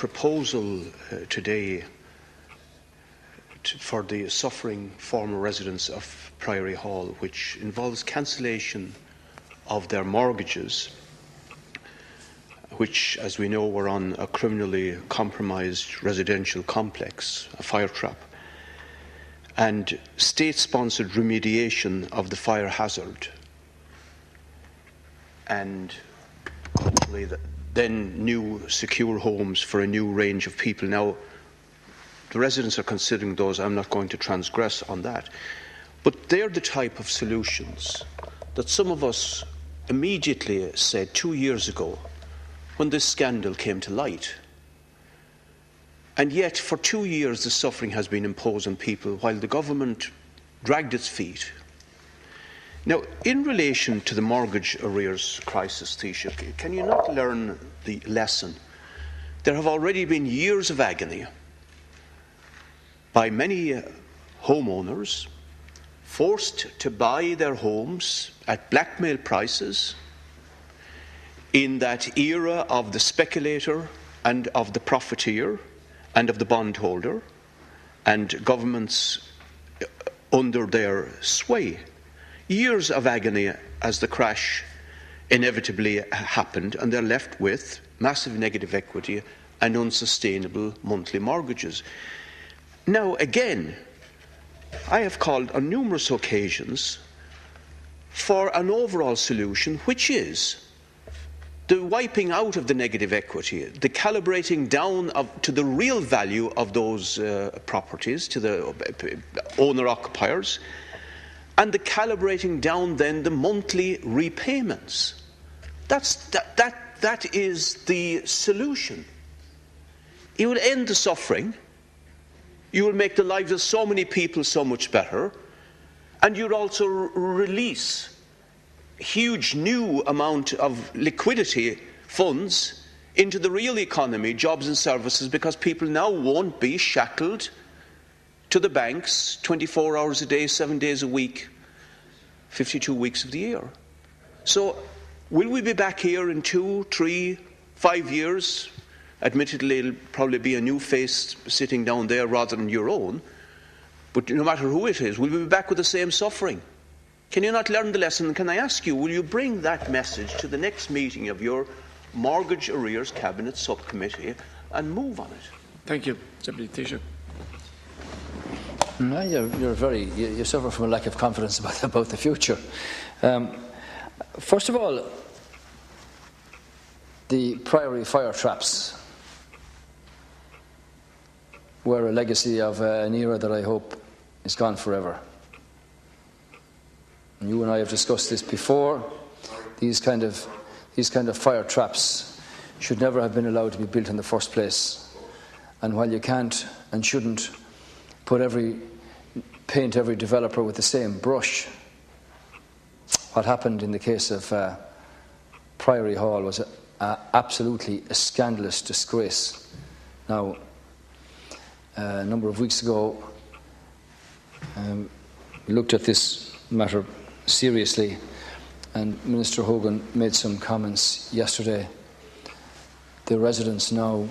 proposal today for the suffering former residents of Priory Hall, which involves cancellation of their mortgages, which, as we know, were on a criminally compromised residential complex, a fire trap, and state-sponsored remediation of the fire hazard, and hopefully then new secure homes for a new range of people. Now, the residents are considering those. I'm not going to transgress on that. But they're the type of solutions that some of us immediately said 2 years ago when this scandal came to light. And yet, for 2 years, the suffering has been imposed on people while the government dragged its feet. Now, in relation to the mortgage arrears crisis, Taoiseach, can you not learn the lesson? There have already been years of agony by many homeowners forced to buy their homes at blackmail prices in that era of the speculator and of the profiteer and of the bondholder, and governments under their sway. Years of agony as the crash inevitably happened, and they're left with massive negative equity and unsustainable monthly mortgages. Now, again, I have called on numerous occasions for an overall solution, which is the wiping out of the negative equity, the calibrating down to the real value of those properties, to the owner-occupiers, and the calibrating down then the monthly repayments. That is the solution. It will end the suffering. You will make the lives of so many people so much better, and you'll also release a huge new amount of liquidity funds into the real economy, jobs and services, because people now won't be shackled to the banks 24 hours a day, 7 days a week, 52 weeks of the year. So will we be back here in 2, 3, 5 years? Admittedly, it'll probably be a new face sitting down there rather than your own. But no matter who it is, will we be back with the same suffering? Can you not learn the lesson? And can I ask you, will you bring that message to the next meeting of your Mortgage Arrears Cabinet Subcommittee and move on it? Thank you, Deputy Taoiseach. No, you suffer from a lack of confidence about the future. First of all, the Priory fire traps were a legacy of an era that I hope is gone forever. And you and I have discussed this before. These kind of fire traps should never have been allowed to be built in the first place. And while you can't and shouldn't paint every developer with the same brush, what happened in the case of Priory Hall was absolutely a scandalous disgrace. Now, a number of weeks ago, we looked at this matter seriously, and Minister Hogan made some comments yesterday. The residents now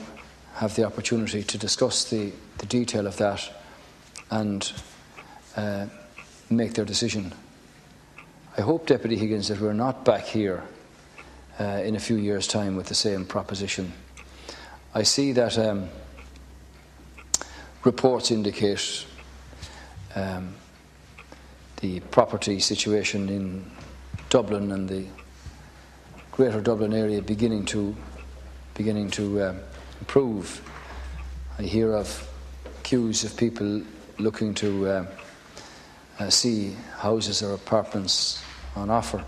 have the opportunity to discuss the detail of that and make their decision. I hope, Deputy Higgins, that we're not back here in a few years' time with the same proposition. I see that reports indicate the property situation in Dublin and the Greater Dublin area beginning to improve. I hear of queues of people looking to see houses or apartments on offer.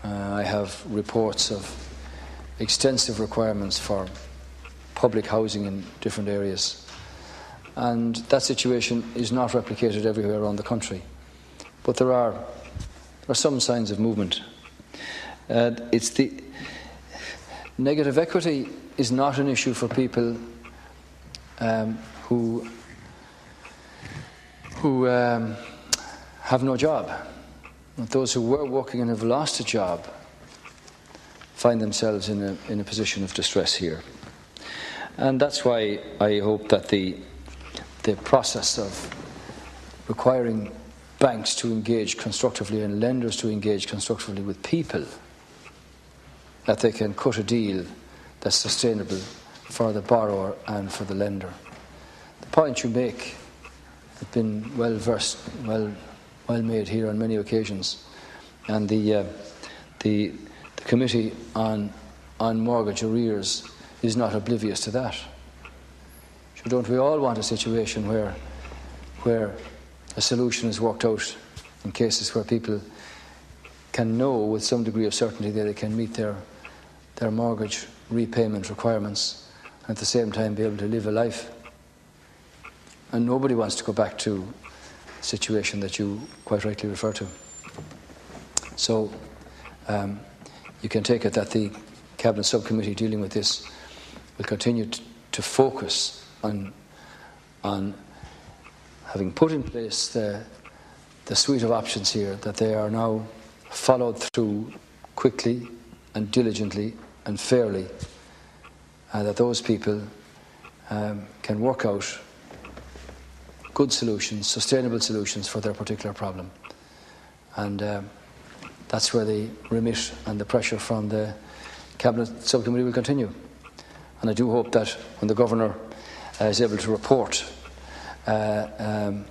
I have reports of extensive requirements for public housing in different areas, and that situation is not replicated everywhere around the country, but there are some signs of movement. It's the negative equity is not an issue for people who have no job. Those who were working and have lost a job find themselves in a position of distress here. And that's why I hope that the process of requiring banks to engage constructively and lenders to engage constructively with people, that they can cut a deal that's sustainable for the borrower and for the lender. The point you make has been well made here on many occasions, and the committee on mortgage arrears is not oblivious to that. So don't we all want a situation where a solution is worked out in cases where people can know with some degree of certainty that they can meet their mortgage repayment requirements and at the same time be able to live a life? And nobody wants to go back to the situation that you quite rightly refer to. So you can take it that the Cabinet Subcommittee dealing with this will continue to focus on having put in place the suite of options here, that they are now followed through quickly and diligently and fairly, that those people can work out good solutions, sustainable solutions for their particular problem. And that's where the remit and the pressure from the Cabinet Subcommittee will continue. And I do hope that when the Governor is able to report on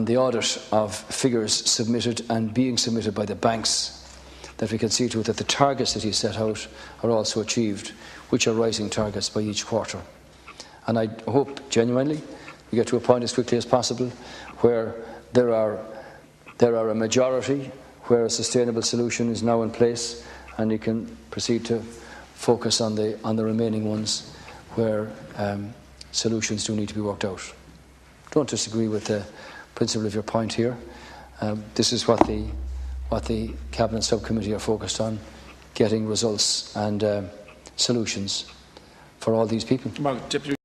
the audit of figures submitted and being submitted by the banks, that we can see to it that the targets that he set out are also achieved, which are rising targets by each quarter. And I hope genuinely we get to a point as quickly as possible where there are a majority, where a sustainable solution is now in place, and you can proceed to focus on the remaining ones where solutions do need to be worked out. Don't disagree with the principle of your point here. This is what the Cabinet Subcommittee are focused on, getting results and solutions for all these people. Deputy